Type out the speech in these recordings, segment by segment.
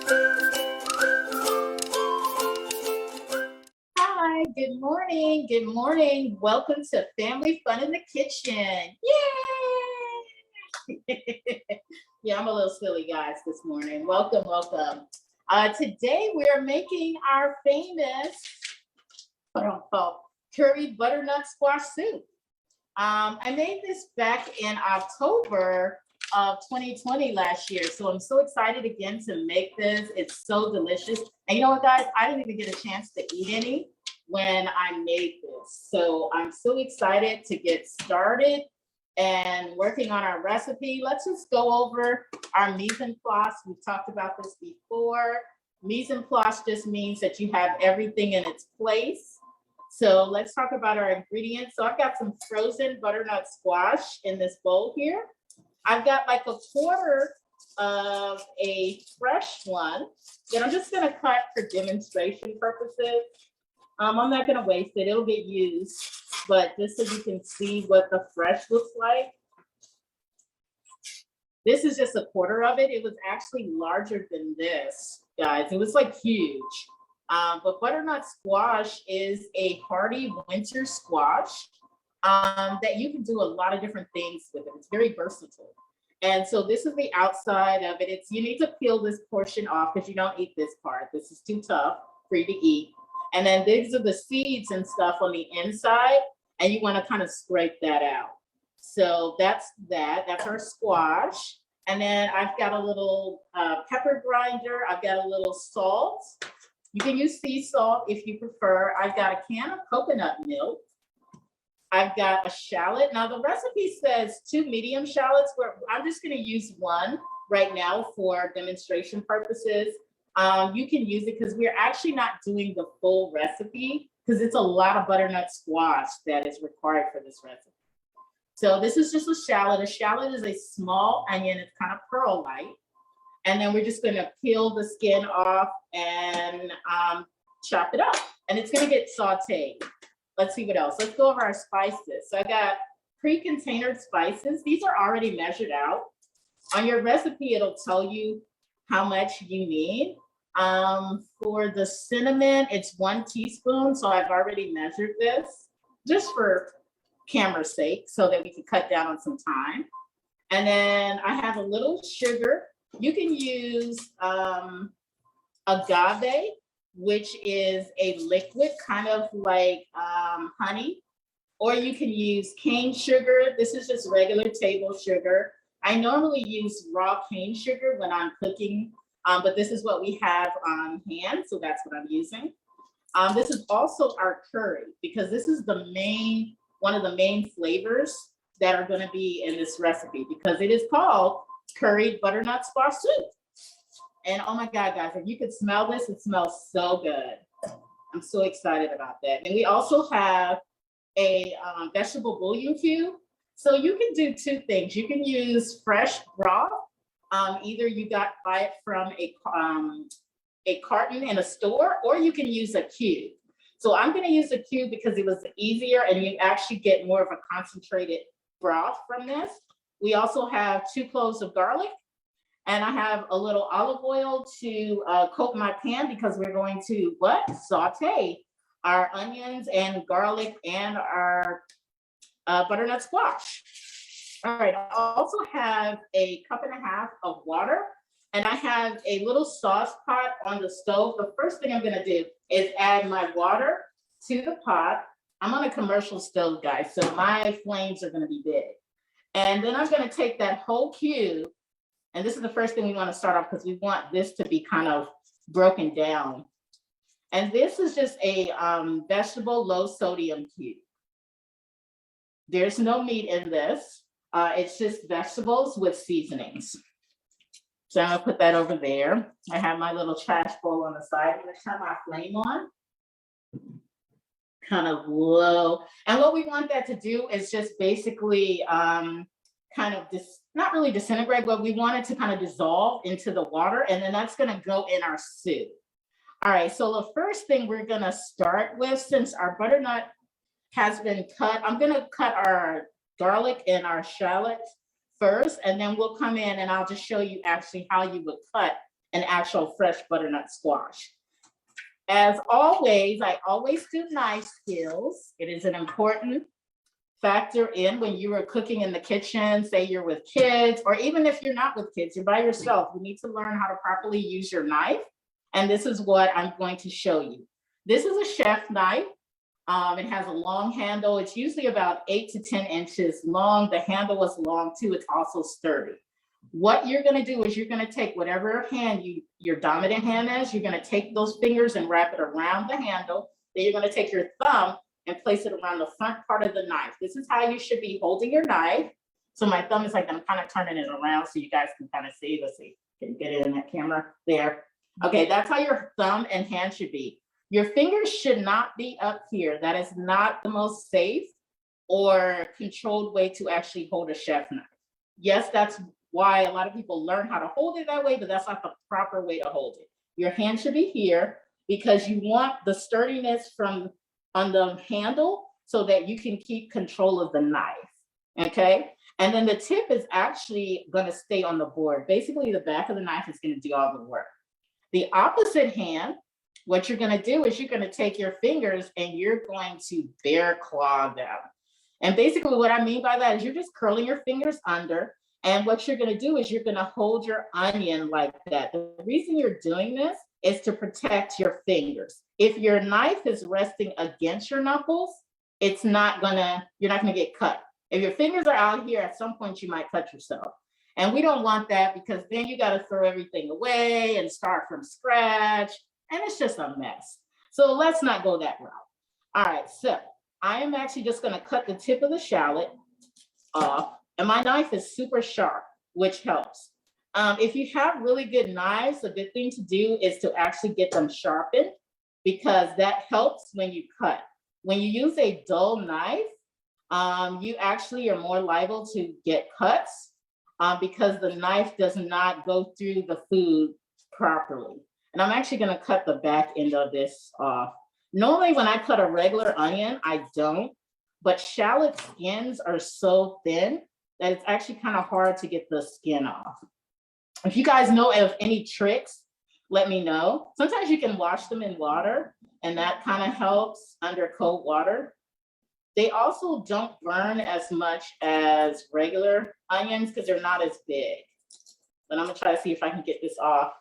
Hi, good morning. Good morning. Welcome to Family Fun in the Kitchen. Yay! Yeah, I'm a little silly, guys, this morning. Welcome, welcome. Today we are making our famous curried butternut squash soup. I made this back in October of 2020 last year. So I'm so excited again to make this. It's so delicious. And you know what, guys? I didn't even get a chance to eat any when I made this. So I'm so excited to get started and working on our recipe. Let's just go over our mise en place. We've talked about this before. Mise en place just means that you have everything in its place. So let's talk about our ingredients. So I've got some frozen butternut squash in this bowl here. I've got like a quarter of a fresh one that I'm just gonna cut for demonstration purposes. I'm not gonna waste it, it'll get used, but just so you can see what the fresh looks like. This is just a quarter of it. It was actually larger than this, guys. It was like huge. But butternut squash is a hardy winter squash that you can do a lot of different things with it. It's very versatile. And so this is the outside of it. You need to peel this portion off because you don't eat this part. This is too tough for you to eat. And then these are the seeds and stuff on the inside, and you want to kind of scrape that out. So that's our squash. And then I've got a little pepper grinder. I've got a little salt. You can use sea salt if you prefer. I've got a can of coconut milk. I've got a shallot. Now the recipe says 2 medium shallots, where I'm just gonna use one right now for demonstration purposes. You can use it because we're actually not doing the full recipe because it's a lot of butternut squash that is required for this recipe. So this is just a shallot. A shallot is a small onion. It's kind of pearl-like. And then we're just gonna peel the skin off and chop it up. And it's gonna get sauteed. Let's see what else. Let's go over our spices. So I got pre-containered spices. These are already measured out. On your recipe, it'll tell you how much you need. For the cinnamon, it's 1 teaspoon. So I've already measured this just for camera's sake so that we can cut down on some time. And then I have a little sugar. You can use agave, which is a liquid kind of like honey, or you can use cane sugar. This is just regular table sugar. I normally use raw cane sugar when I'm cooking, but this is what we have on hand, so that's what I'm using. This is also our curry, because this is one of the main flavors that are gonna be in this recipe, because it is called curried butternut squash soup. And oh my God, guys, if you could smell this, it smells so good. I'm so excited about that. And we also have a vegetable bouillon cube. So you can do 2 things. You can use fresh broth. Either you buy it from a carton in a store, or you can use a cube. So I'm gonna use a cube because it was easier and you actually get more of a concentrated broth from this. We also have 2 cloves of garlic, and I have a little olive oil to coat my pan because we're going to saute our onions and garlic and our butternut squash. All right, I also have a 1.5 cups of water, and I have a little sauce pot on the stove. The first thing I'm gonna do is add my water to the pot. I'm on a commercial stove, guys, so my flames are gonna be big. And then I'm gonna take that whole cube, and this is the first thing we wanna start off because we want this to be kind of broken down. And this is just a vegetable low sodium cube. There's no meat in this. It's just vegetables with seasonings. So I'm gonna put that over there. I have my little trash bowl on the side. I'm gonna turn my flame on, kind of low. And what we want that to do is just basically kind of not really disintegrate, but we want it to kind of dissolve into the water, and then that's gonna go in our soup. All right, so the first thing we're gonna start with, since our butternut has been cut, I'm gonna cut our garlic and our shallots first, and then we'll come in and I'll just show you actually how you would cut an actual fresh butternut squash. As always, I always do knife skills. It is an important factor in when you are cooking in the kitchen, say you're with kids, or even if you're not with kids, you're by yourself, you need to learn how to properly use your knife. And this is what I'm going to show you. This is a chef knife. It has a long handle. It's usually about 8 to 10 inches long. The handle is long too. It's also sturdy. What you're going to do is you're going to take whatever hand your dominant hand is, you're going to take those fingers and wrap it around the handle. Then you're going to take your thumb and place it around the front part of the knife. This is how you should be holding your knife. So my thumb is like, I'm kind of turning it around so you guys can kind of see. Let's see, can you get it in that camera? There. Okay, that's how your thumb and hand should be. Your fingers should not be up here. That is not the most safe or controlled way to actually hold a chef knife. Yes, that's why a lot of people learn how to hold it that way, but that's not the proper way to hold it. Your hand should be here because you want the sturdiness from on the handle so that you can keep control of the knife, okay? And then the tip is actually gonna stay on the board. Basically, the back of the knife is gonna do all the work. The opposite hand, what you're gonna do is you're gonna take your fingers and you're going to bear claw them. And basically what I mean by that is you're just curling your fingers under, and what you're gonna do is you're gonna hold your onion like that. The reason you're doing this is to protect your fingers. If your knife is resting against your knuckles, you're not gonna get cut. If your fingers are out here, at some point you might cut yourself. And we don't want that because then you gotta throw everything away and start from scratch, and it's just a mess. So let's not go that route. All right, so I am actually just gonna cut the tip of the shallot off, and my knife is super sharp, which helps. If you have really good knives, a good thing to do is to actually get them sharpened because that helps when you cut. When you use a dull knife, you actually are more liable to get cuts because the knife does not go through the food properly. And I'm actually gonna cut the back end of this off. Normally when I cut a regular onion, I don't, but shallot skins are so thin that it's actually kind of hard to get the skin off. If you guys know of any tricks, let me know. Sometimes you can wash them in water and that kind of helps under cold water. They also don't burn as much as regular onions because they're not as big. But I'm gonna try to see if I can get this off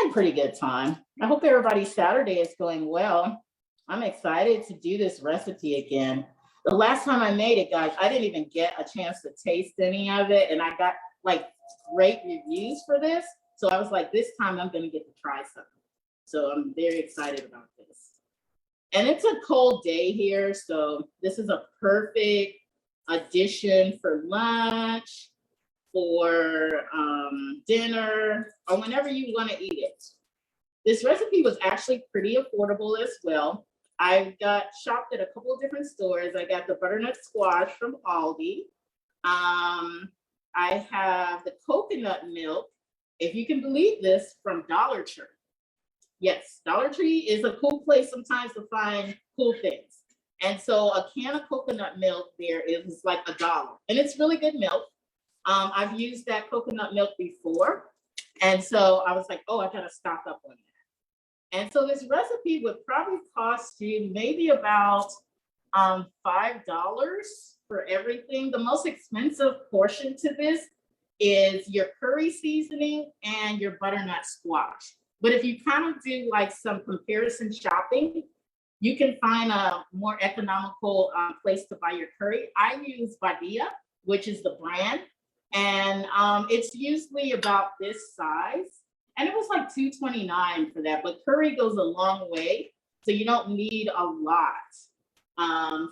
in pretty good time. I hope everybody's Saturday is going well. I'm excited to do this recipe again. The last time I made it, guys, I didn't even get a chance to taste any of it. And I got like great reviews for this. So I was like, this time I'm gonna get to try something. So I'm very excited about this. And it's a cold day here. So this is a perfect addition for lunch, for dinner, or whenever you wanna eat it. This recipe was actually pretty affordable as well. I got shopped at a couple of different stores. I got the butternut squash from Aldi. I have the coconut milk, if you can believe this, from Dollar Tree. Yes, Dollar Tree is a cool place sometimes to find cool things. And so a can of coconut milk there is like $1. And it's really good milk. I've used that coconut milk before. And so I was like, oh, I gotta stock up on that. And so this recipe would probably cost you maybe about $5 for everything. The most expensive portion to this is your curry seasoning and your butternut squash. But if you kind of do like some comparison shopping, you can find a more economical place to buy your curry. I use Badia, which is the brand, and it's usually about this size. And it was like $2.29 for that, but curry goes a long way. So you don't need a lot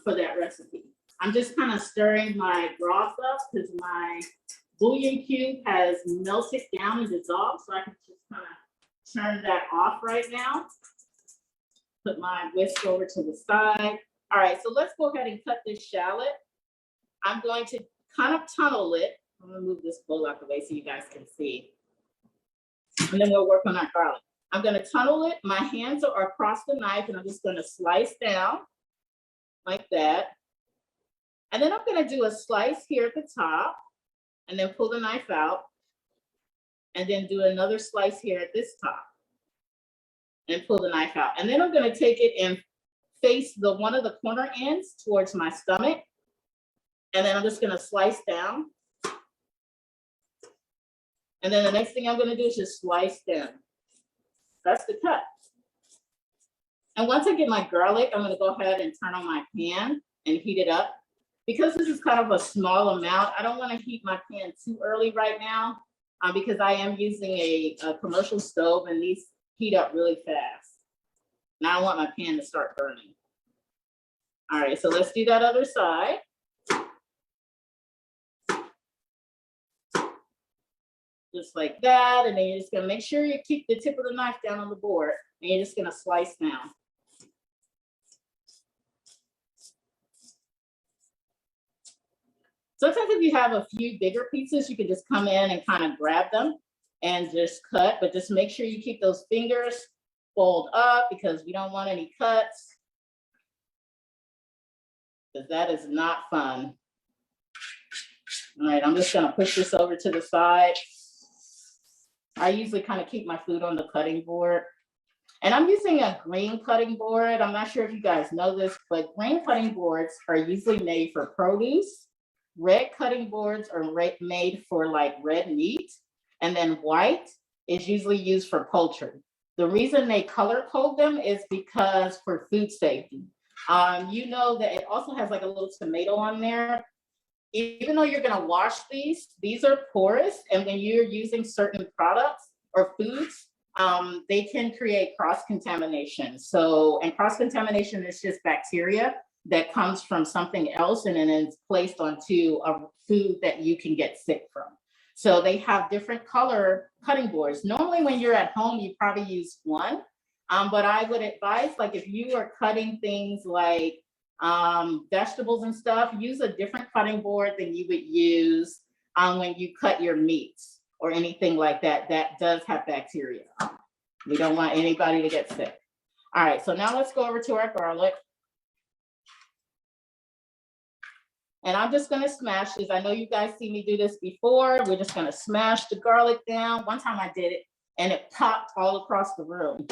for that recipe. I'm just kind of stirring my broth up because my bouillon cube has melted down and dissolved. So I can just kind of turn that off right now. Put my whisk over to the side. All right, so let's go ahead and cut this shallot. I'm going to kind of tunnel it. I'm gonna move this bowl out the way so you guys can see. And then we'll work on our garlic. I'm gonna tunnel it. My hands are across the knife and I'm just gonna slice down like that. And then I'm gonna do a slice here at the top and then pull the knife out. and then do another slice here at this top and pull the knife out. And then I'm gonna take it and face one of the corner ends towards my stomach. And then I'm just gonna slice down. And then the next thing I'm gonna do is just slice down. That's the cut. And once I get my garlic, I'm gonna go ahead and turn on my pan and heat it up. Because this is kind of a small amount, I don't wanna heat my pan too early right now because I am using a commercial stove and these heat up really fast. Now I want my pan to start burning. All right, so let's do that other side. Just like that, and then you're just gonna make sure you keep the tip of the knife down on the board, and you're just gonna slice down. Sometimes if you have a few bigger pieces, you can just come in and kind of grab them and just cut, but just make sure you keep those fingers fold up because we don't want any cuts. Because that is not fun. All right, I'm just gonna push this over to the side. I usually kind of keep my food on the cutting board. And I'm using a green cutting board. I'm not sure if you guys know this, but green cutting boards are usually made for produce. Red cutting boards are made for like red meat. And then white is usually used for poultry. The reason they color code them is because for food safety. You know that it also has like a little tomato on there. Even though you're gonna wash these are porous, and when you're using certain products or foods, they can create cross-contamination. So, and cross-contamination is just bacteria that comes from something else and then is placed onto a food that you can get sick from. So they have different color cutting boards. Normally when you're at home, you probably use one, but I would advise, like if you are cutting things like vegetables and stuff, use a different cutting board than you would use when you cut your meats or anything like that that does have bacteria. We don't want anybody to get sick. All right, so now let's go over to our garlic. And I'm just gonna smash this. I know you guys see me do this before. We're just gonna smash the garlic down. One time I did it and it popped all across the room.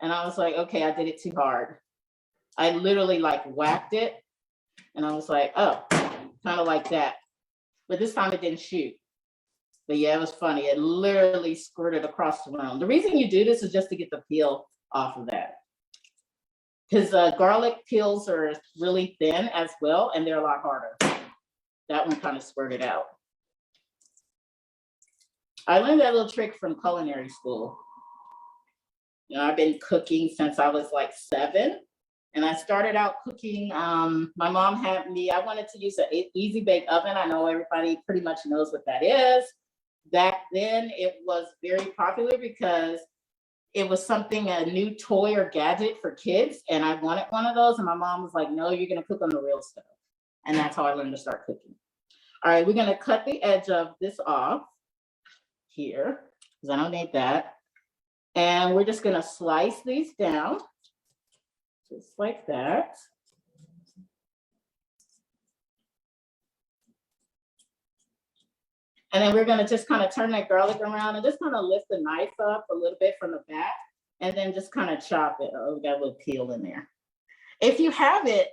And I was like, okay, I did it too hard. I literally like whacked it and I was like, oh, kind of like that. But this time it didn't shoot. But yeah, it was funny. It literally squirted across the room. The reason you do this is just to get the peel off of that. Because garlic peels are really thin as well, and they're a lot harder. That one kind of squirted out. I learned that little trick from culinary school. You know, I've been cooking since I was like 7. And I started out cooking, my mom had me, I wanted to use an easy bake oven. I know everybody pretty much knows what that is. Back then it was very popular because it was something, a new toy or gadget for kids. And I wanted one of those. And my mom was like, no, you're gonna cook on the real stuff. And that's how I learned to start cooking. All right, we're gonna cut the edge of this off here, because I don't need that. And we're just gonna slice these down, just like that. And then we're gonna just kind of turn that garlic around and just kind of lift the knife up a little bit from the back and then just kind of chop it. Oh, we got a little peel in there. If you have it,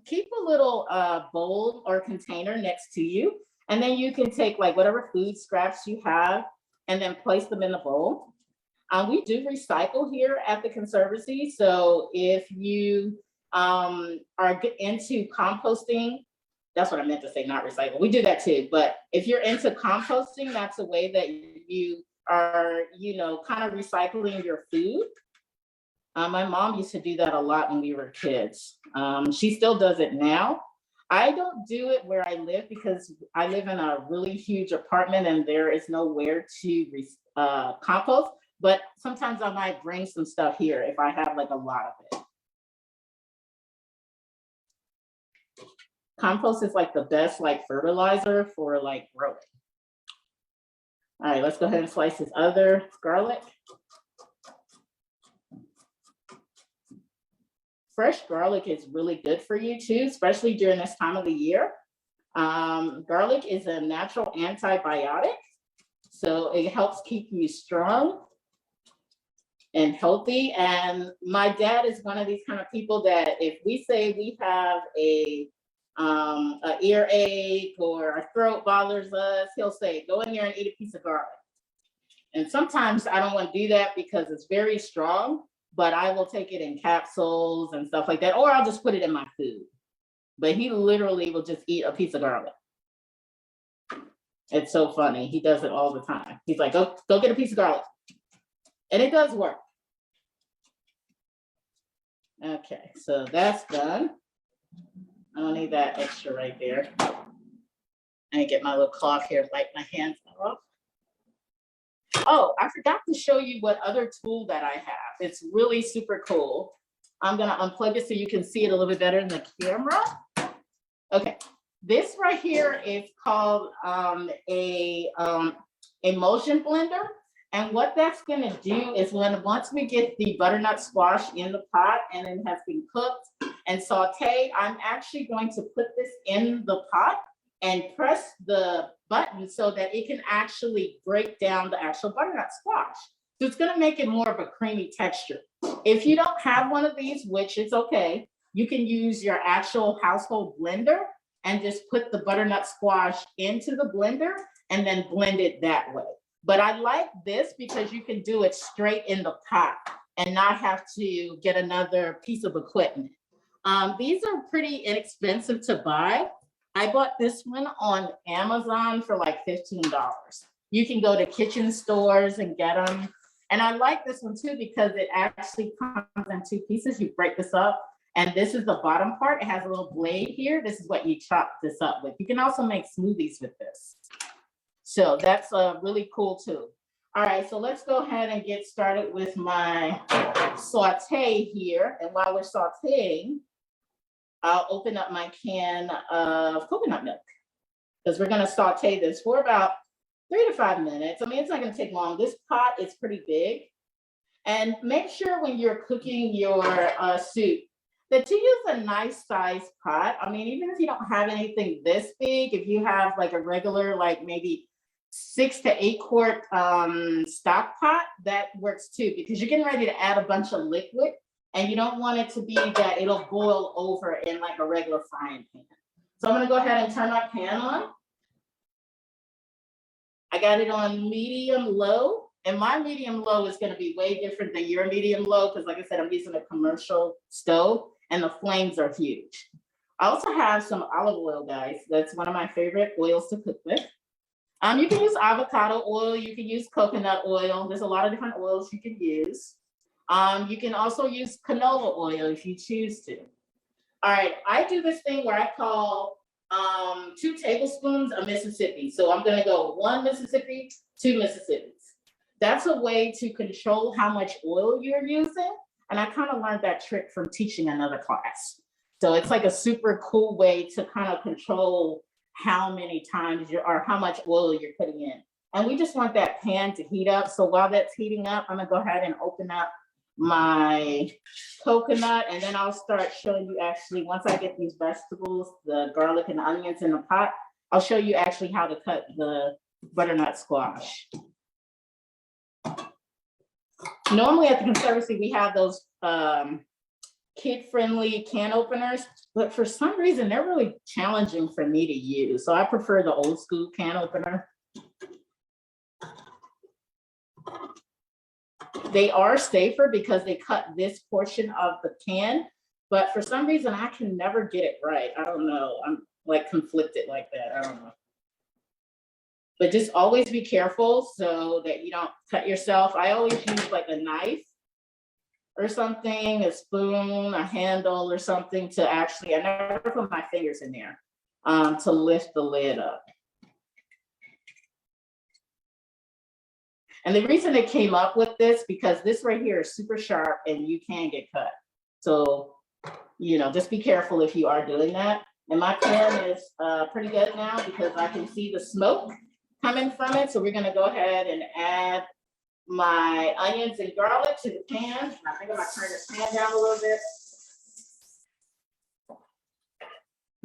keep a little bowl or container next to you. And then you can take like whatever food scraps you have and then place them in the bowl. We do recycle here at the Conservancy. So if you are into composting, that's what I meant to say, not recycle. We do that too. But if you're into composting, that's a way that you are, you know, kind of recycling your food. My mom used to do that a lot when we were kids. She still does it now. I don't do it where I live because I live in a really huge apartment and there is nowhere to compost. But sometimes I might bring some stuff here if I have like a lot of it. Compost is like the best like fertilizer for like growing. All right, let's go ahead and slice this other garlic. Fresh garlic is really good for you too, especially during this time of the year. Garlic is a natural antibiotic. So it helps keep you strong and healthy. And my dad is one of these kind of people that if we say we have a earache or our throat bothers us, he'll say, go in there and eat a piece of garlic. And sometimes I don't want to do that because it's very strong, but I will take it in capsules and stuff like that, or I'll just put it in my food. But he literally will just eat a piece of garlic. It's so funny. He does it all the time. He's like, go get a piece of garlic. And it does work. Okay, so that's done. I don't need that extra right there. I get my little cloth here, wipe my hands off. Oh, I forgot to show you what other tool that I have. It's really super cool. I'm gonna unplug it so you can see it a little bit better in the camera. Okay, this right here is called a emulsion blender. And what that's gonna do is once we get the butternut squash in the pot and it has been cooked and sauteed, I'm actually going to put this in the pot and press the button so that it can actually break down the actual butternut squash. So it's gonna make it more of a creamy texture. If you don't have one of these, which is okay, you can use your actual household blender and just put the butternut squash into the blender and then blend it that way. But I like this because you can do it straight in the pot and not have to get another piece of equipment. These are pretty inexpensive to buy. I bought this one on Amazon for like $15. You can go to kitchen stores and get them. And I like this one too because it actually comes in two pieces. You break this up and this is the bottom part. It has a little blade here. This is what you chop this up with. You can also make smoothies with this. So that's really cool too. All right, so let's go ahead and get started with my saute here. And while we're sauteing, I'll open up my can of coconut milk because we're gonna saute this for about 3 to 5 minutes. I mean, it's not gonna take long. This pot is pretty big. And make sure when you're cooking your soup that you use a nice sized pot. I mean, even if you don't have anything this big, if you have like a regular, like maybe 6 to 8 quart stock pot, that works too, because you're getting ready to add a bunch of liquid and you don't want it to be that it'll boil over in like a regular frying pan. So I'm gonna go ahead and turn my pan on. I got it on medium low, and my medium low is gonna be way different than your medium low, because like I said, I'm using a commercial stove and the flames are huge. I also have some olive oil, guys. That's one of my favorite oils to cook with. You can use avocado oil, you can use coconut oil. There's a lot of different oils you can use. You can also use canola oil if you choose to. All right, I do this thing where I call 2 tablespoons of Mississippi. So I'm gonna go 1 Mississippi, 2 Mississippis. That's a way to control how much oil you're using. And I kind of learned that trick from teaching another class. So it's like a super cool way to kind of control how many times or how much oil you're putting in. And we just want that pan to heat up. So while that's heating up, I'm gonna go ahead and open up my coconut, and then I'll start showing you actually, once I get these vegetables, the garlic and the onions in the pot, I'll show you actually how to cut the butternut squash. Normally at the Conservancy, we have those kid-friendly can openers, but for some reason, they're really challenging for me to use. So I prefer the old school can opener. They are safer because they cut this portion of the can, but for some reason, I can never get it right. I don't know. I'm like conflicted like that. I don't know. But just always be careful so that you don't cut yourself. I always use like a knife or something, a spoon, a handle or something to actually, I never put my fingers in there to lift the lid up. And the reason it came up with this, because this right here is super sharp and you can get cut. So, you know, just be careful if you are doing that. And my pan is pretty good now because I can see the smoke coming from it. So we're gonna go ahead and add my onions and garlic to the pan. I think I'm gonna turn this pan down a little bit.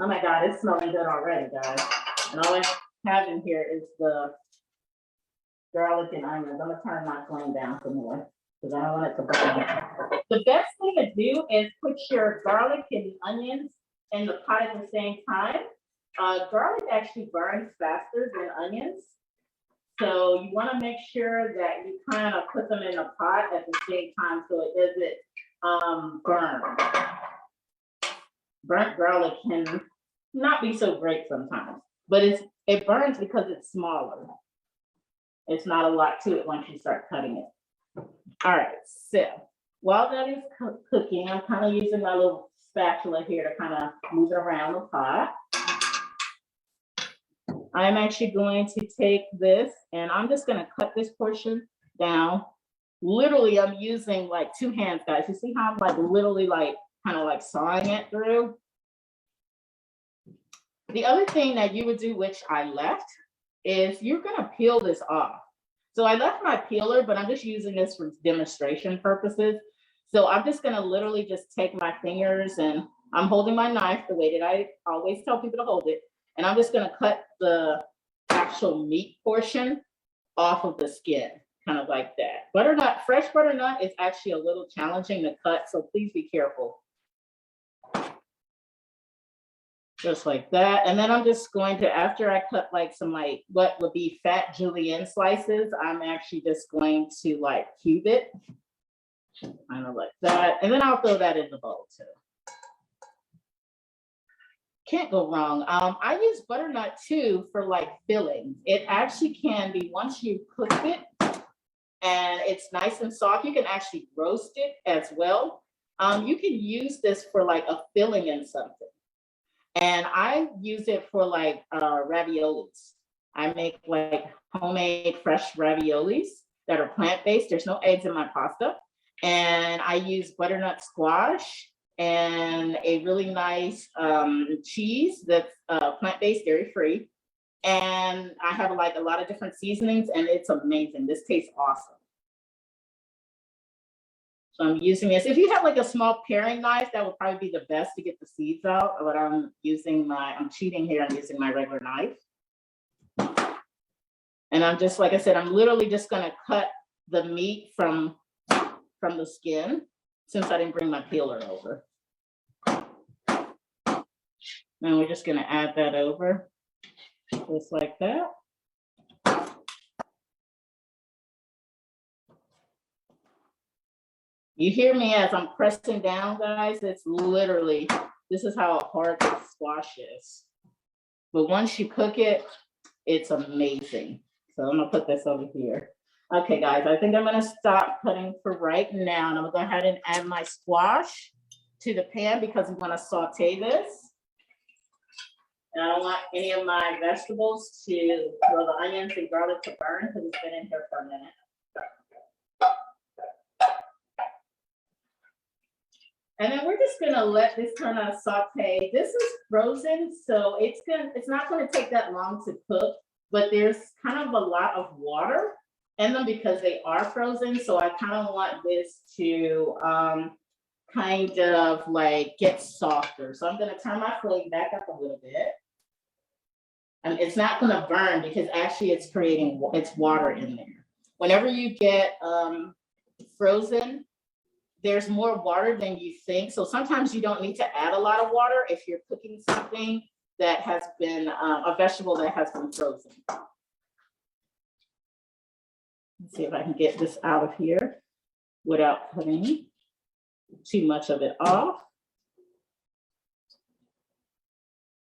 Oh my God, it's smelling good already, guys. And all I have in here is the garlic and onions. I'm gonna turn my flame down some more because I don't want it to burn. The best thing to do is put your garlic and onions in the pot at the same time. Garlic actually burns faster than onions. So you want to make sure that you kind of put them in a pot at the same time so it doesn't burn. Burnt garlic can not be so great sometimes, but it burns because it's smaller. It's not a lot to it once you start cutting it. All right, so while that is cooking, I'm kind of using my little spatula here to kind of move it around the pot. I'm actually going to take this and I'm just going to cut this portion down. Literally, I'm using like 2 hands, guys. You see how I'm like literally like kind of like sawing it through? The other thing that you would do, which I left, is you're going to peel this off. So I left my peeler, but I'm just using this for demonstration purposes. So I'm just going to literally just take my fingers and I'm holding my knife the way that I always tell people to hold it. And I'm just going to cut the actual meat portion off of the skin, kind of like that. Butternut, fresh butternut is actually a little challenging to cut, so please be careful. Just like that. And then I'm just going to, after I cut like some like what would be fat julienne slices, I'm actually just going to like cube it, kind of like that. And then I'll throw that in the bowl too. Can't go wrong. I use butternut too for like fillings. It actually can be, once you cook it and it's nice and soft, you can actually roast it as well. You can use this for like a filling in something. And I use it for like raviolis. I make like homemade fresh raviolis that are plant-based. There's no eggs in my pasta. And I use butternut squash and a really nice cheese that's plant-based, dairy-free. And I have like a lot of different seasonings and it's amazing. This tastes awesome. So I'm using this. If you have like a small paring knife, that would probably be the best to get the seeds out. But I'm cheating here, I'm using my regular knife. And I'm just, like I said, I'm literally just gonna cut the meat from the skin, since I didn't bring my peeler over. And we're just gonna add that over, just like that. You hear me as I'm pressing down, guys? It's literally, this is how hard the squash is. But once you cook it, it's amazing. So I'm gonna put this over here. Okay, guys, I think I'm gonna stop cutting for right now. And I'm gonna go ahead and add my squash to the pan because we wanna saute this. And I don't want any of my vegetables to, well, the onions and garlic to burn because it's been in here for a minute. And then we're just gonna let this kind of saute. This is frozen, so it's not gonna take that long to cook, but there's kind of a lot of water in them because they are frozen. So I kind of want this to kind of like get softer. So I'm gonna turn my flame back up a little bit. And it's not gonna burn because actually it's water in there. Whenever you get frozen, there's more water than you think. So sometimes you don't need to add a lot of water if you're cooking something that has been, a vegetable that has been frozen. Let's see if I can get this out of here without cutting too much of it off.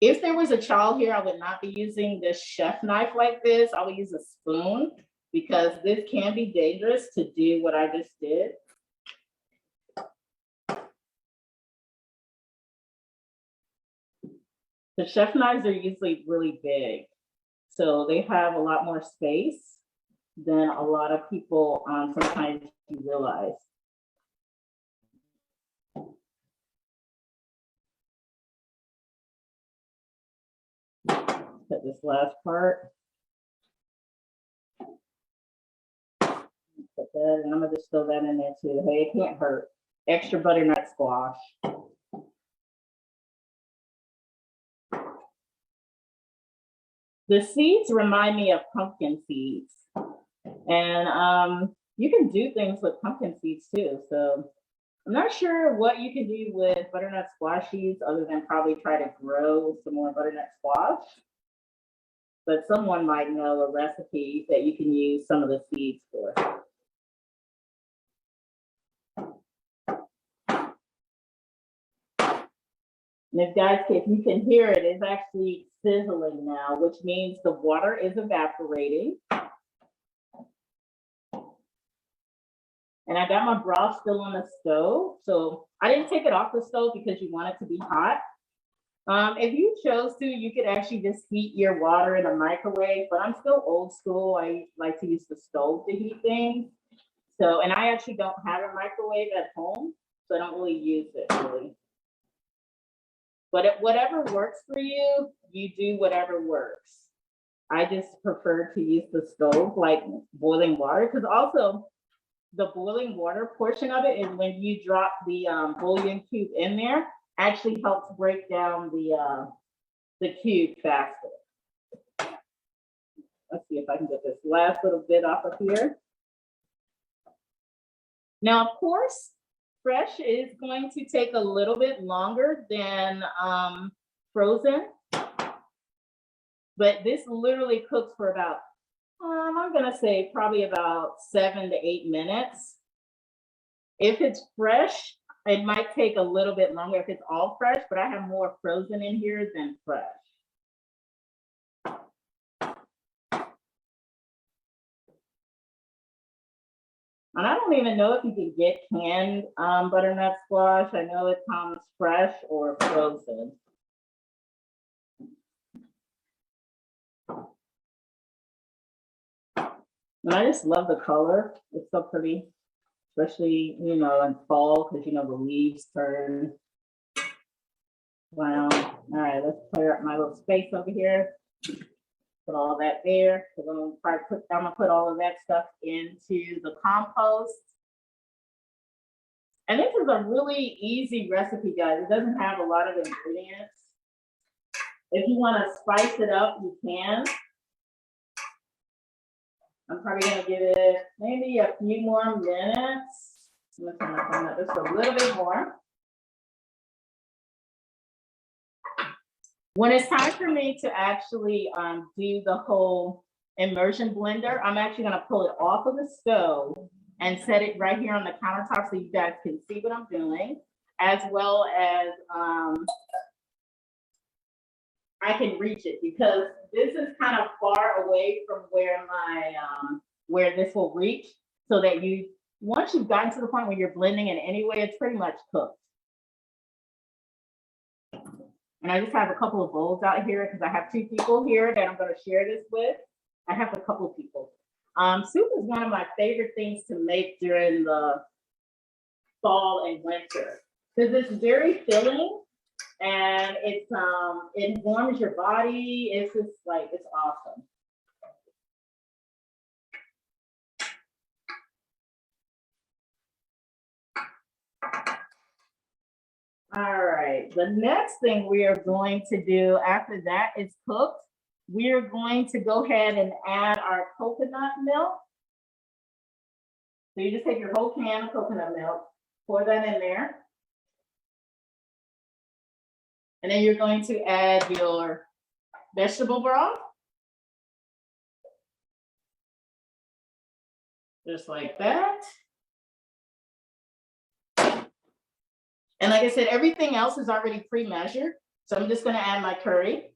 If there was a child here, I would not be using this chef knife like this. I would use a spoon because this can be dangerous to do what I just did. The chef knives are usually really big, so they have a lot more space than a lot of people sometimes you realize. Cut this last part. Put that, and I'm gonna just throw that in there too. Hey, it can't hurt. Extra butternut squash. The seeds remind me of pumpkin seeds. And you can do things with pumpkin seeds too. So I'm not sure what you can do with butternut squash seeds other than probably try to grow some more butternut squash. But someone might know a recipe that you can use some of the seeds for. And if guys, if you can hear it, it's actually sizzling now, which means the water is evaporating. And I got my broth still on the stove. So I didn't take it off the stove because you want it to be hot. If you chose to, you could actually just heat your water in a microwave, but I'm still old school. I like to use the stove to heat things. So, and I actually don't have a microwave at home, so I don't really use it really. But whatever works for you, you do whatever works. I just prefer to use the stove, like boiling water, because also the boiling water portion of it is when you drop the bouillon cube in there, actually helps break down the cube faster. Let's see if I can get this last little bit off of here. Now, of course, fresh is going to take a little bit longer than frozen, but this literally cooks for about, I'm gonna say probably about 7 to 8 minutes. If it's fresh, it might take a little bit longer if it's all fresh, but I have more frozen in here than fresh. And I don't even know if you can get canned butternut squash. I know it comes fresh or frozen. And I just love the color. It's so pretty, especially, you know, in fall, because, you know, the leaves turn. Wow. All right, let's clear up my little space over here. Put all that there. So I'm gonna put all of that stuff into the compost. And this is a really easy recipe, guys. It doesn't have a lot of ingredients. If you want to spice it up, you can. I'm probably gonna give it maybe a few more minutes. I'm gonna turn my phone up just a little bit more. When it's time for me to actually do the whole immersion blender, I'm actually gonna pull it off of the stove and set it right here on the countertop so you guys can see what I'm doing, as well as I can reach it, because this is kind of far away from where my where this will reach, so that once you've gotten to the point where you're blending in anyway, it's pretty much cooked. And I just have a couple of bowls out here because I have 2 people here that I'm going to share this with. I have a couple of people. Soup is one of my favorite things to make during the fall and winter because it's very filling and it warms your body. It's just like, it's awesome. All right, the next thing we are going to do after that is cooked, we are going to go ahead and add our coconut milk. So you just take your whole can of coconut milk, pour that in there. And then you're going to add your vegetable broth. Just like that. And like I said, everything else is already pre-measured. So I'm just gonna add my curry.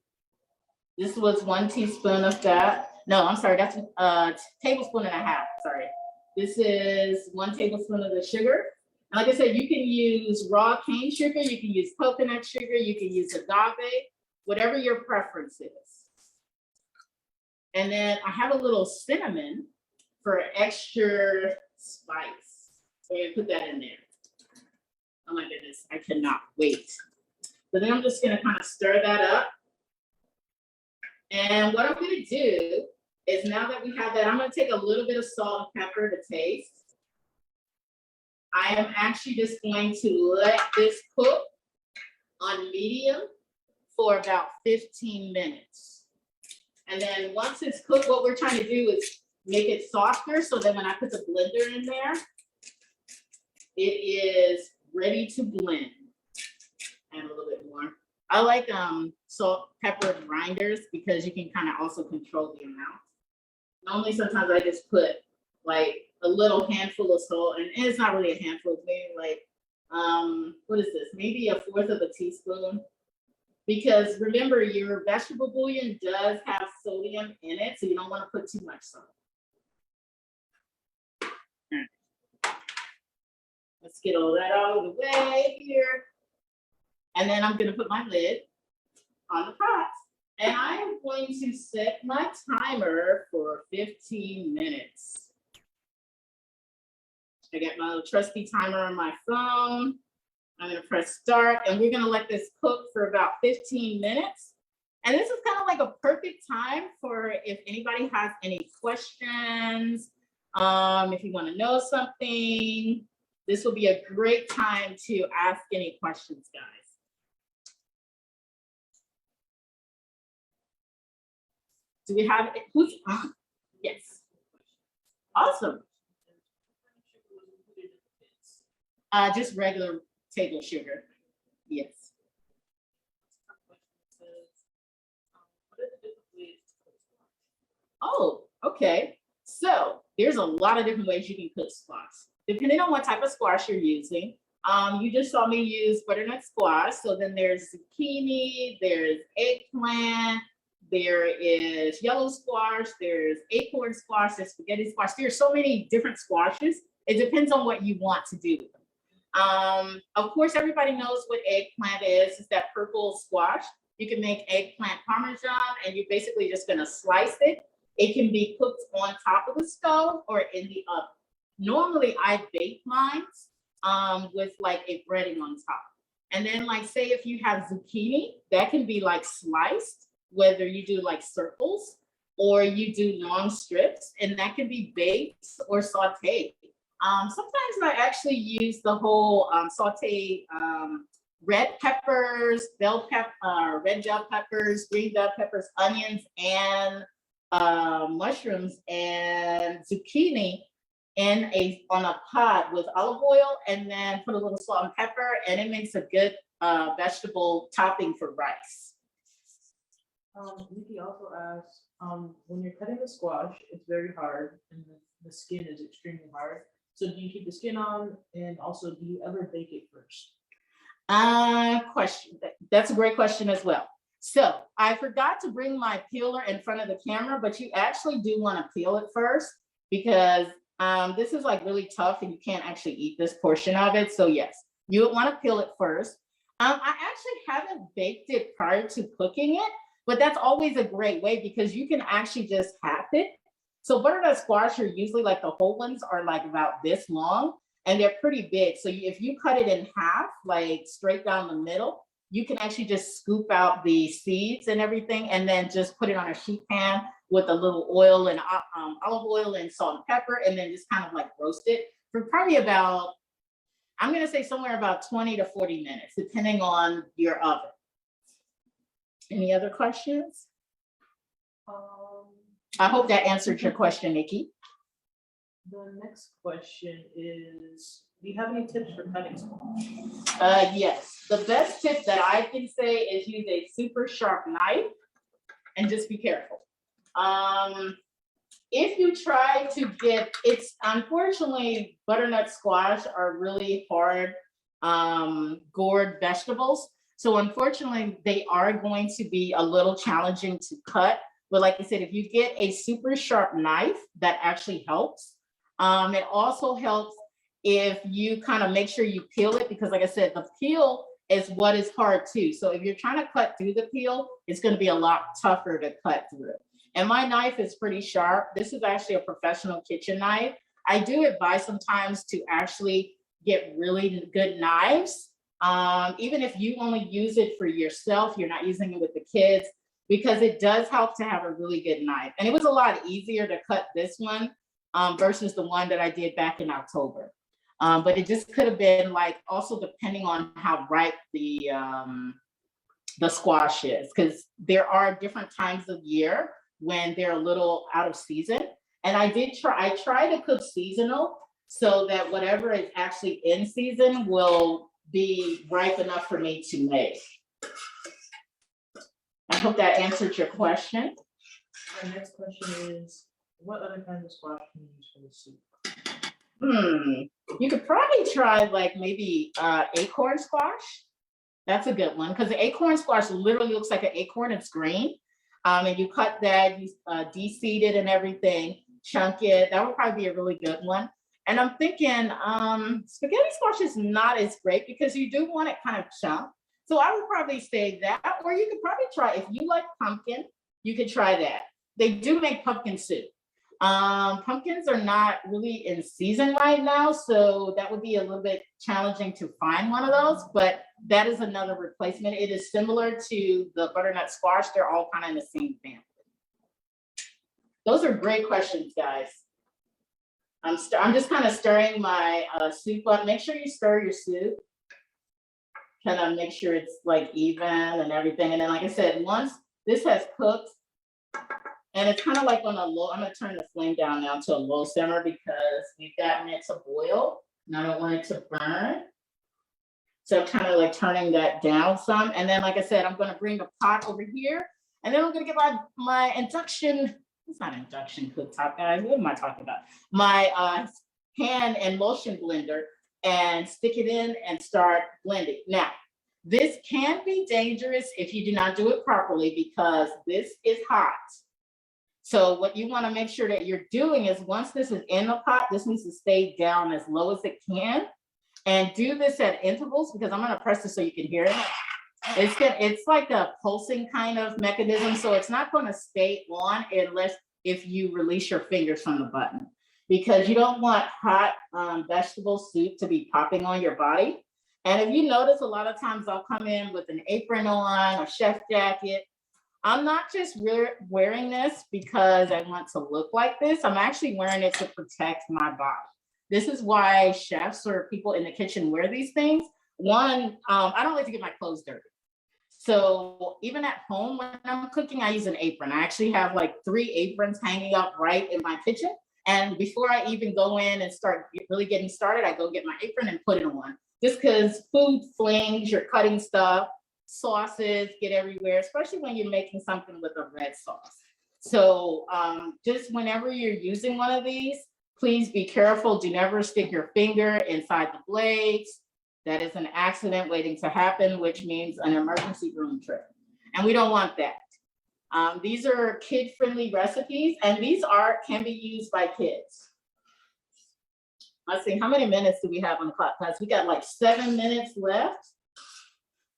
This was 1 teaspoon of that. No, I'm sorry, that's a tablespoon and a half, sorry. This is 1 tablespoon of the sugar. And like I said, you can use raw cane sugar, you can use coconut sugar, you can use agave, whatever your preference is. And then I have a little cinnamon for extra spice. So I'm gonna put that in there. Oh my goodness, I cannot wait. So then I'm just gonna kind of stir that up. And what I'm gonna do is, now that we have that, I'm gonna take a little bit of salt and pepper to taste. I am actually just going to let this cook on medium for about 15 minutes. And then once it's cooked, what we're trying to do is make it softer so that when I put the blender in there, it is ready to blend. Add a little bit more. I like salt, pepper grinders because you can kind of also control the amount. Normally, sometimes I just put like a little handful of salt, and it's not really a handful, maybe like, what is this? Maybe a fourth of a teaspoon. Because remember, your vegetable bouillon does have sodium in it, so you don't want to put too much salt. Let's get all that out of the way here. And then I'm gonna put my lid on the pot. And I am going to set my timer for 15 minutes. I got my little trusty timer on my phone. I'm gonna press start, and we're gonna let this cook for about 15 minutes. And this is kind of like a perfect time for if anybody has any questions, if you wanna know something, this will be a great time to ask any questions, guys. Do we have, who's, yes. Awesome. Just regular table sugar, yes. Oh, okay. So there's a lot of different ways you can cook squash. Depending on what type of squash you're using. You just saw me use butternut squash. So then there's zucchini, there's eggplant, there is yellow squash, there's acorn squash, there's spaghetti squash. There's so many different squashes. It depends on what you want to do with them. Of course, everybody knows what eggplant is. It's that purple squash. You can make eggplant parmesan, and you're basically just gonna slice it. It can be cooked on top of the stove or in the oven. Normally, I bake mine with like a breading on top. And then like, say if you have zucchini, that can be like sliced, whether you do like circles or you do long strips, and that can be baked or sauteed. Sometimes I actually use the whole sauteed red peppers, red bell peppers, green bell peppers, onions, and mushrooms and zucchini on a pot with olive oil, and then put a little salt and pepper, and it makes a good vegetable topping for rice. Nikki also asked, when you're cutting the squash, it's very hard, and the skin is extremely hard. So do you keep the skin on, and also do you ever bake it first? Question. That's a great question as well. So I forgot to bring my peeler in front of the camera, but you actually do want to peel it first, because this is like really tough and you can't actually eat this portion of it. So yes, you would want to peel it first. I actually haven't baked it prior to cooking it, but that's always a great way because you can actually just half it. So butternut squash are usually like the whole ones are like about this long, and they're pretty big. So if you cut it in half, like straight down the middle, you can actually just scoop out the seeds and everything, and then just put it on a sheet pan with a little oil and olive oil and salt and pepper, and then just kind of like roast it for probably about, I'm gonna say somewhere about 20 to 40 minutes, depending on your oven. Any other questions? I hope that answered your question, Nikki. The next question is, do you have any tips for cutting squash? Yes, the best tip that I can say is use a super sharp knife and just be careful. If you try to get, it's unfortunately, butternut squash are really hard gourd vegetables. So unfortunately, they are going to be a little challenging to cut. But like I said, if you get a super sharp knife, that actually helps. It also helps if you kind of make sure you peel it, because like I said, the peel is what is hard too. So if you're trying to cut through the peel, it's going to be a lot tougher to cut through. And my knife is pretty sharp. This is actually a professional kitchen knife. I do advise sometimes to actually get really good knives. Even if you only use it for yourself, you're not using it with the kids, because it does help to have a really good knife. And it was a lot easier to cut this one versus the one that I did back in October. But it just could have been like, also depending on how ripe the squash is, because there are different times of year when they're a little out of season. And I try to cook seasonal so that whatever is actually in season will be ripe enough for me to make. I hope that answered your question. My next question is, what other kinds of squash can you use for the soup? You could probably try like maybe acorn squash. That's a good one because the acorn squash literally looks like an acorn. It's green. And you cut that, you de-seed it and everything, chunk it. That would probably be a really good one. And I'm thinking spaghetti squash is not as great because you do want it kind of chunked. So I would probably say that, or you could probably try, if you like pumpkin, you could try that. They do make pumpkin soup. Pumpkins are not really in season right now, so that would be a little bit challenging to find one of those, but that is another replacement. It is similar to the butternut squash. They're all kind of in the same family. Those are great questions, guys. I'm just kind of stirring my soup up. Make sure you stir your soup. Kind of make sure it's like even and everything. And then, like I said, once this has cooked, and it's kind of like on a low, I'm gonna turn the flame down now to a low simmer because we've gotten it to boil and I don't want it to burn. So I'm kind of like turning that down some. And then, like I said, I'm gonna bring the pot over here and then I'm gonna get my induction, it's not induction cooktop, guys. What am I talking about? My hand and emulsion blender and stick it in and start blending. Now, this can be dangerous if you do not do it properly because this is hot. So what you want to make sure that you're doing is once this is in the pot, this needs to stay down as low as it can. And do this at intervals because I'm going to press this so you can hear it. It's like a pulsing kind of mechanism. So it's not going to stay on unless if you release your fingers from the button. Because you don't want hot vegetable soup to be popping on your body. And if you notice, a lot of times I'll come in with an apron on, a chef jacket. I'm not just wearing this because I want to look like this. I'm actually wearing it to protect my body. This is why chefs or people in the kitchen wear these things. One, I don't like to get my clothes dirty. So even at home when I'm cooking, I use an apron. I actually have like 3 aprons hanging up right in my kitchen. And before I even go in and start really getting started, I go get my apron and put it on. Just because food flings, you're cutting stuff, sauces get everywhere, especially when you're making something with a red sauce. So just whenever you're using one of these, please be careful. Do never stick your finger inside the blades. That is an accident waiting to happen, which means an emergency room trip. And we don't want that. These are kid-friendly recipes, and these can be used by kids. Let's see, how many minutes do we have on the clock, class? We got like 7 minutes left.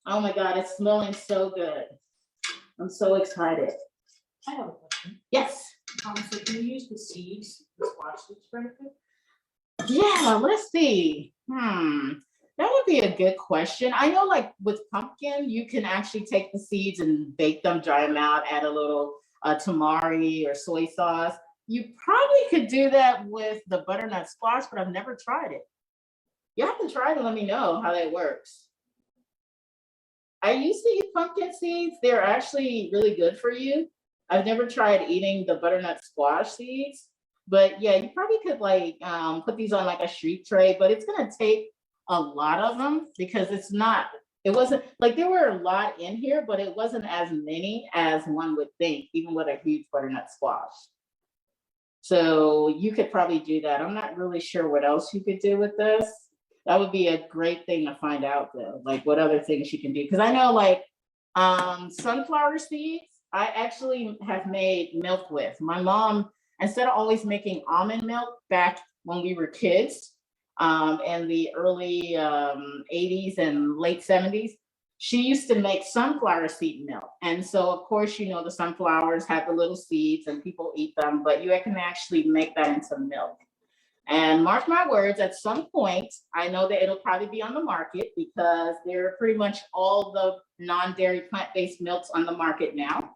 Oh my God, it's smelling so good. I'm so excited. I have a question. Yes. So can you use the seeds, the squash seeds for anything? Yeah, let's see. That would be a good question. I know like with pumpkin, you can actually take the seeds and bake them, dry them out, add a little tamari or soy sauce. You probably could do that with the butternut squash, but I've never tried it. You have to try it and let me know how that works. I used to eat pumpkin seeds. They're actually really good for you. I've never tried eating the butternut squash seeds, but yeah, you probably could like put these on like a street tray, but it's gonna take a lot of them because it wasn't like there were a lot in here, but it wasn't as many as one would think, even with a huge butternut squash. So you could probably do that. I'm not really sure what else you could do with this. That would be a great thing to find out though, like what other things you can do. Because I know like sunflower seeds, I actually have made milk with. My mom, instead of always making almond milk back when we were kids, in the early 80s and late 70s, she used to make sunflower seed milk. And so of course, you know, the sunflowers have the little seeds and people eat them, but you can actually make that into milk. And mark my words, at some point, I know that it'll probably be on the market because there are pretty much all the non-dairy plant-based milks on the market now.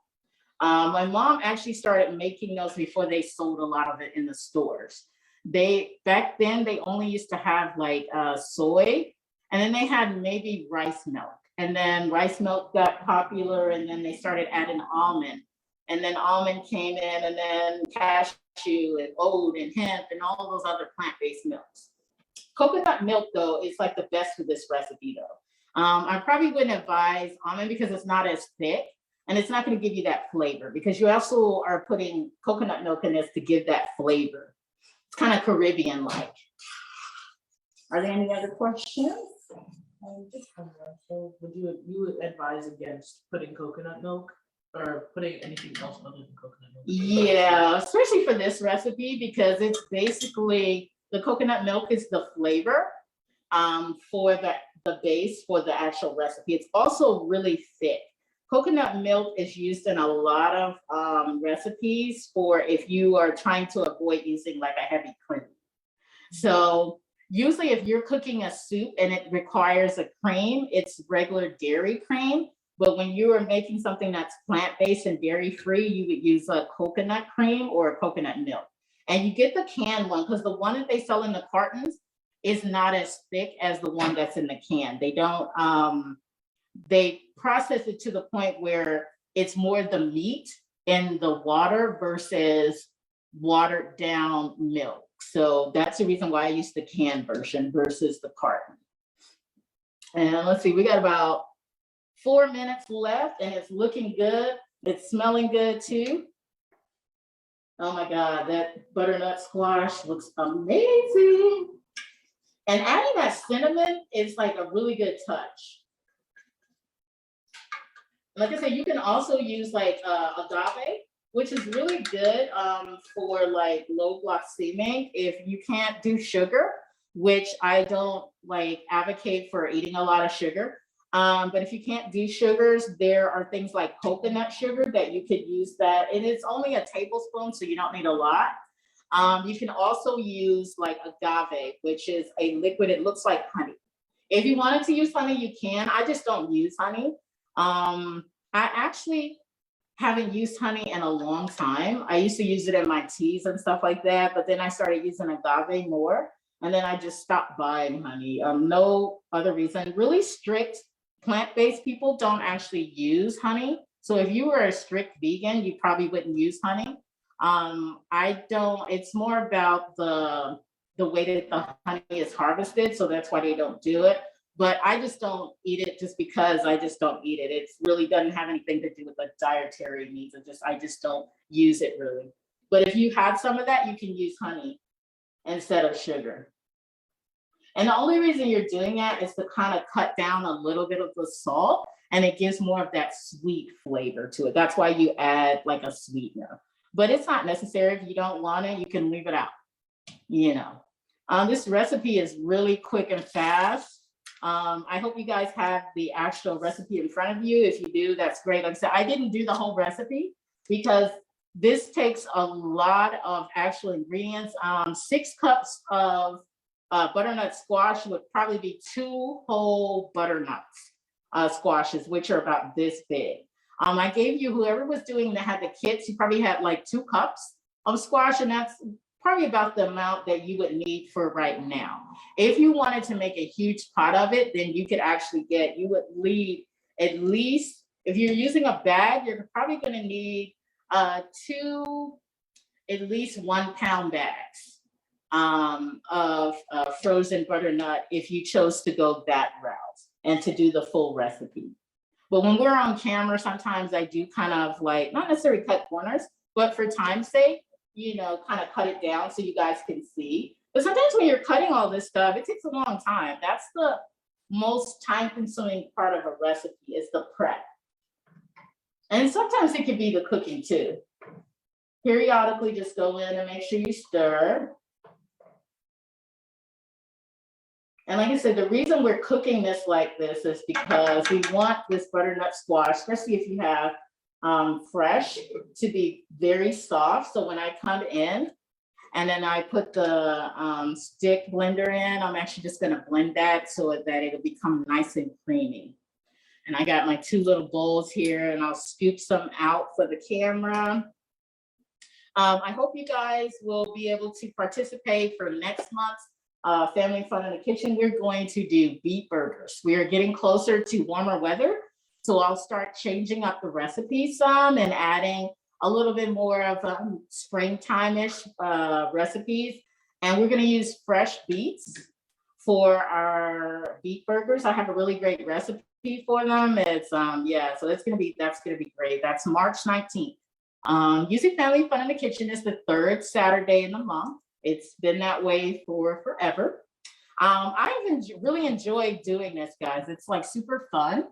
My mom actually started making those before they sold a lot of it in the stores. Back then they only used to have like soy, and then they had maybe rice milk. And then rice milk got popular, and then they started adding almond. And then almond came in, and then cashew cashew and oat and hemp and all those other plant-based milks. Coconut milk, though, is like the best for this recipe, though. I probably wouldn't advise almond because it's not as thick and it's not going to give you that flavor because you also are putting coconut milk in this to give that flavor. It's kind of Caribbean-like. Are there any other questions? So you would advise against putting coconut milk or putting anything else other than coconut milk? Yeah, especially for this recipe because it's basically the coconut milk is the flavor for the base for the actual recipe. It's also really thick. Coconut milk is used in a lot of recipes for if you are trying to avoid using like a heavy cream. So usually if you're cooking a soup and it requires a cream, it's regular dairy cream. But when you are making something that's plant-based and dairy-free, you would use a coconut cream or a coconut milk. And you get the canned one because the one that they sell in the cartons is not as thick as the one that's in the can. They don't, they process it to the point where it's more the meat in the water versus watered down milk. So that's the reason why I use the canned version versus the carton. And let's see, we got about 4 minutes left and it's looking good. It's smelling good too. Oh my God, that butternut squash looks amazing. And adding that cinnamon is like a really good touch. Like I said, you can also use like agave, which is really good for like low glycemic if you can't do sugar, which I don't like advocate for eating a lot of sugar. But if you can't do sugars, there are things like coconut sugar that you could use that. And it's only a tablespoon, so you don't need a lot. You can also use like agave, which is a liquid. It looks like honey. If you wanted to use honey, you can. I just don't use honey. I actually haven't used honey in a long time. I used to use it in my teas and stuff like that, but then I started using agave more. And then I just stopped buying honey. No other reason. Really strict plant-based people don't actually use honey. So if you were a strict vegan, you probably wouldn't use honey. I don't, it's more about the way that the honey is harvested. So that's why they don't do it. But I just don't eat it just because I just don't eat it. It really doesn't have anything to do with the dietary needs. I just don't use it really. But if you had some of that, you can use honey instead of sugar. And the only reason you're doing that is to kind of cut down a little bit of the salt and it gives more of that sweet flavor to it. That's why you add like a sweetener. But it's not necessary. If you don't want it, you can leave it out, you know. This recipe is really quick and fast. I hope you guys have the actual recipe in front of you. If you do, that's great. Like I said, I didn't do the whole recipe because this takes a lot of actual ingredients. 6 cups of butternut squash would probably be 2 whole butternuts squashes, which are about this big. I gave you, whoever was doing that had the kits, you probably had like 2 cups of squash, and that's probably about the amount that you would need for right now. If you wanted to make a huge pot of it, then you could actually get, you would need at least, if you're using a bag, you're probably gonna need 2 at least 1 pound bags of frozen butternut if you chose to go that route and to do the full recipe. But when we're on camera, sometimes I do kind of like, not necessarily cut corners, but for time's sake, you know, kind of cut it down so you guys can see. But sometimes when you're cutting all this stuff, it takes a long time. That's the most time consuming part of a recipe is the prep. And sometimes it can be the cooking too. Periodically just go in and make sure you stir. And like I said, the reason we're cooking this like this is because we want this butternut squash, especially if you have fresh, to be very soft. So when I come in and then I put the stick blender in, I'm actually just gonna blend that so that it'll become nice and creamy. And I got my 2 little bowls here and I'll scoop some out for the camera. I hope you guys will be able to participate for next month's Family Fun in the Kitchen. We're going to do beet burgers. We are getting closer to warmer weather, so I'll start changing up the recipe some and adding a little bit more of springtime-ish recipes. And we're gonna use fresh beets for our beet burgers. I have a really great recipe for them. It's yeah, so that's gonna be great. That's March 19th. Using Family Fun in the Kitchen is the third Saturday in the month. It's been that way for forever. I've really enjoyed doing this, guys. It's like super fun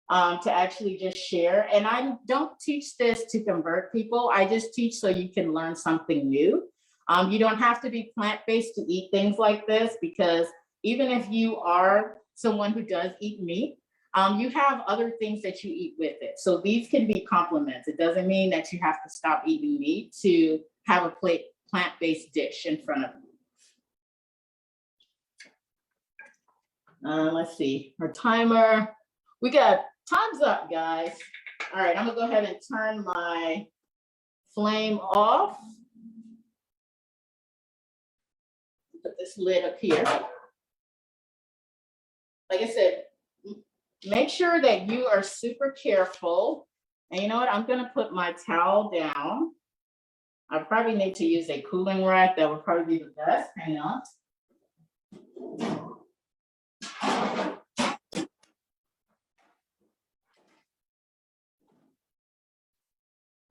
to actually just share. And I don't teach this to convert people. I just teach so you can learn something new. You don't have to be plant-based to eat things like this, because even if you are someone who does eat meat, you have other things that you eat with it. So these can be complements. It doesn't mean that you have to stop eating meat to have a plant-based dish in front of you. Let's see, our timer. We got time's up, guys. All right, I'm gonna go ahead and turn my flame off. Put this lid up here. Like I said, make sure that you are super careful. And you know what? I'm gonna put my towel down. I probably need to use a cooling rack. That would probably be the best. Hang on.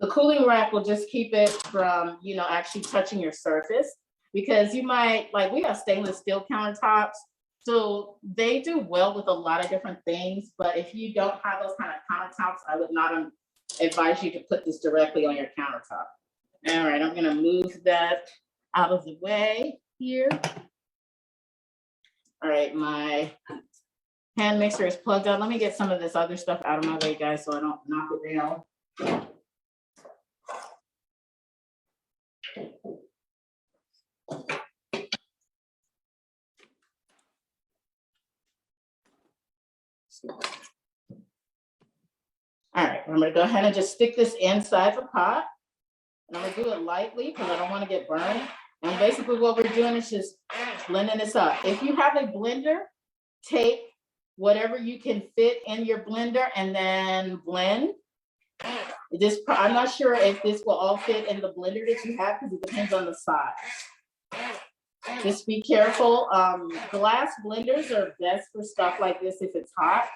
The cooling rack will just keep it from, you know, actually touching your surface, because you might, like, we have stainless steel countertops, so they do well with a lot of different things. But if you don't have those kind of countertops, I would not advise you to put this directly on your countertop. All right, I'm gonna move that out of the way here. All right, my hand mixer is plugged out. Let me get some of this other stuff out of my way, guys, so I don't knock it down. All right, I'm gonna go ahead and just stick this inside the pot. And I'm gonna do it lightly because I don't want to get burned. And basically what we're doing is just blending this up. If you have a blender, take whatever you can fit in your blender and then blend. This, I'm not sure if this will all fit in the blender that you have, because it depends on the size. Just be careful. Glass blenders are best for stuff like this if it's hot.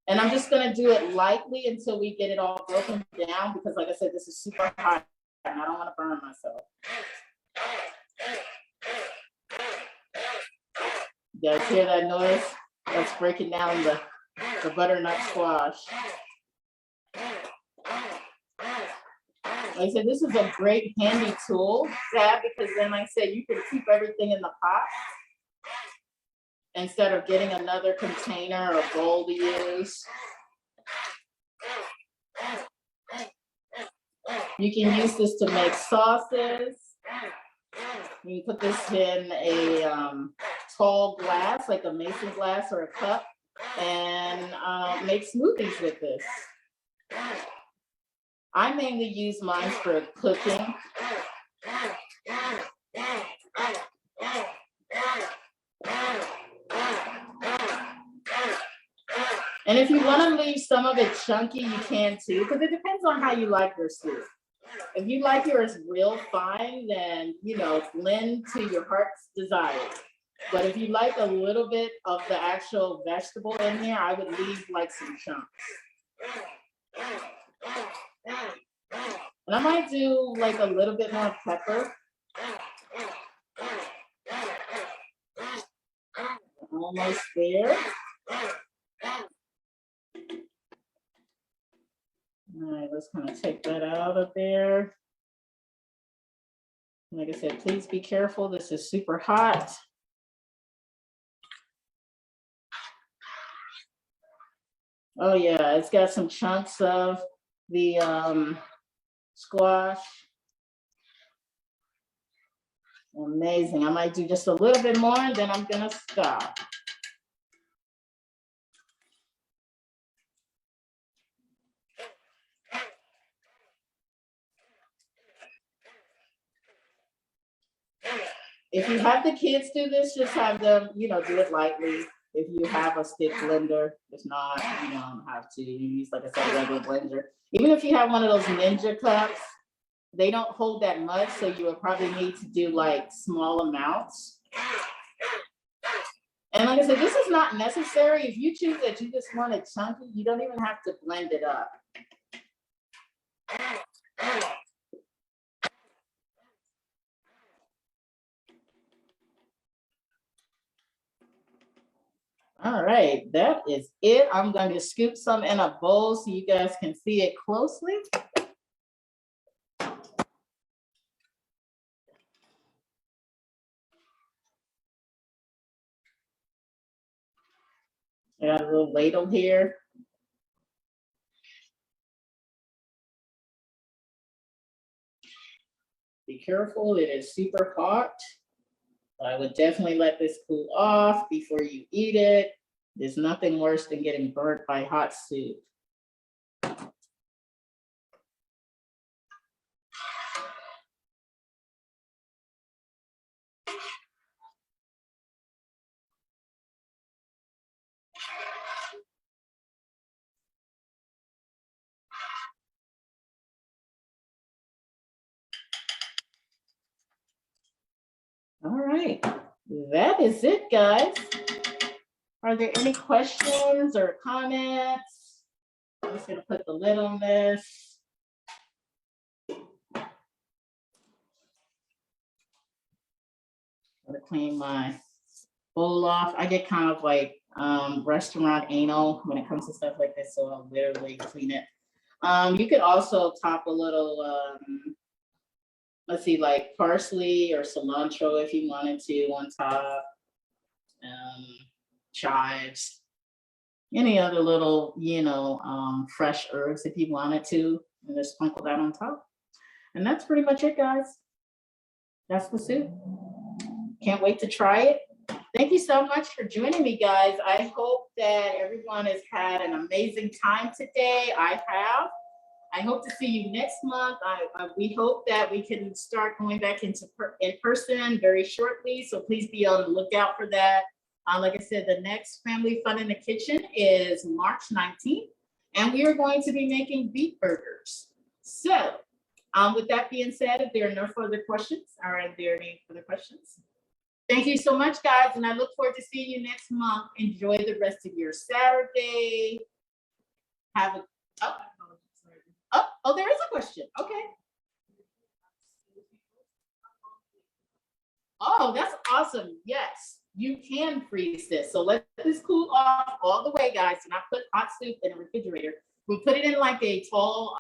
And I'm just gonna do it lightly until we get it all broken down, because like I said, this is super hot and I don't wanna burn myself. You guys hear that noise? That's breaking down the butternut squash. Like I said, this is a great handy tool to have, because then, like I said, you can keep everything in the pot instead of getting another container or bowl to use. You can use this to make sauces. You can put this in a tall glass, like a mason glass or a cup, and make smoothies with this. I mainly use mine for cooking. And if you want to leave some of it chunky, you can too, because it depends on how you like your soup. If you like yours real fine, then, you know, blend to your heart's desire. But if you like a little bit of the actual vegetable in here, I would leave like some chunks. And I might do like a little bit more pepper. Almost there. All right, let's kind of take that out of there. Like I said, please be careful. This is super hot. Oh yeah, it's got some chunks of the squash. Amazing. I might do just a little bit more and then I'm gonna stop. If you have the kids do this, just have them, you know, do it lightly. if you have a stick blender. If not, you don't have to use, like I said, a regular blender. Even if you have one of those Ninja cups, they don't hold that much, so you would probably need to do like small amounts. And like I said, this is not necessary. If you choose that you just want it chunky, you don't even have to blend it up. All right, that is it. I'm going to scoop some in a bowl so you guys can see it closely. I got a little ladle here. Be careful, it is super hot. I would definitely let this cool off before you eat it. There's nothing worse than getting burnt by hot soup. All right, that is it, guys. Are there any questions or comments? I'm just gonna put the lid on this. I'm gonna clean my bowl off. I get kind of like restaurant anal when it comes to stuff like this, so I'll literally clean it. You could also top a little, let's see, like parsley or cilantro if you wanted to on top. Chives, any other little, fresh herbs if you wanted to, and just sprinkle that on top. And that's pretty much it, guys. That's the soup. Can't wait to try it. Thank you so much for joining me, guys. I hope that everyone has had an amazing time today. I have. I hope to see you next month. We hope that we can start going back in person very shortly. So please be on the lookout for that. Like I said, the next Family Fun in the Kitchen is March 19th, and we are going to be making beef burgers. So with that being said, if there are no further questions, are there any further questions? Thank you so much, guys, and I look forward to seeing you next month. Enjoy the rest of your Saturday. Have a, there is a question. Okay. Oh, that's awesome. Yes. You can freeze this. So let this cool off all the way, guys. Do not put hot soup in a refrigerator. We put it in like a tall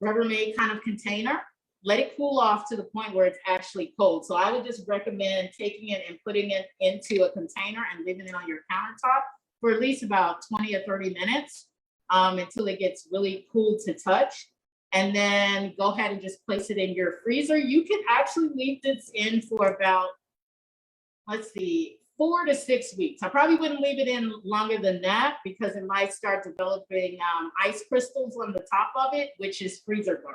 Rubbermaid kind of container. Let it cool off to the point where it's actually cold. So I would just recommend taking it and putting it into a container and leaving it on your countertop for at least about 20 or 30 minutes until it gets really cool to touch. And then go ahead and just place it in your freezer. You can actually leave this in for about, let's see, 4 to 6 weeks. I probably wouldn't leave it in longer than that because it might start developing ice crystals on the top of it, which is freezer burn.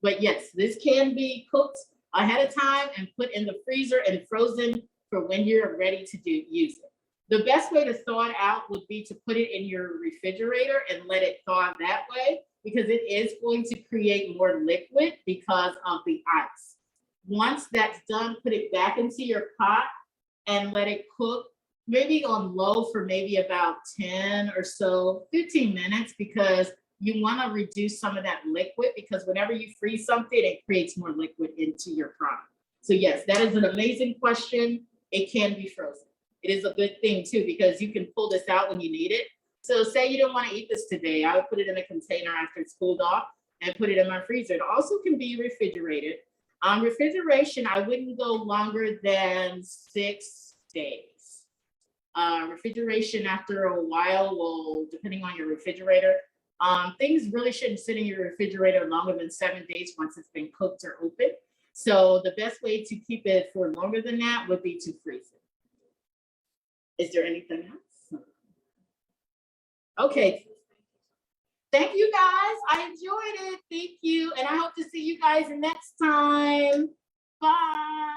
But yes, this can be cooked ahead of time and put in the freezer and frozen for when you're ready to use it. The best way to thaw it out would be to put it in your refrigerator and let it thaw that way, because it is going to create more liquid because of the ice. Once that's done, put it back into your pot and let it cook maybe on low for maybe about 10 or so, 15 minutes, because you want to reduce some of that liquid, because whenever you freeze something, it creates more liquid into your product. So yes, that is an amazing question. It can be frozen. It is a good thing too, because you can pull this out when you need it. So say you don't want to eat this today, I would put it in a container after it's cooled off and put it in my freezer. It also can be refrigerated. Refrigeration, I wouldn't go longer than 6 days. Refrigeration after a while will, depending on your refrigerator, things really shouldn't sit in your refrigerator longer than 7 days once it's been cooked or open. So the best way to keep it for longer than that would be to freeze it. Is there anything else? Okay. Thank you, guys. I enjoyed it. Thank you. And I hope to see you guys next time. Bye.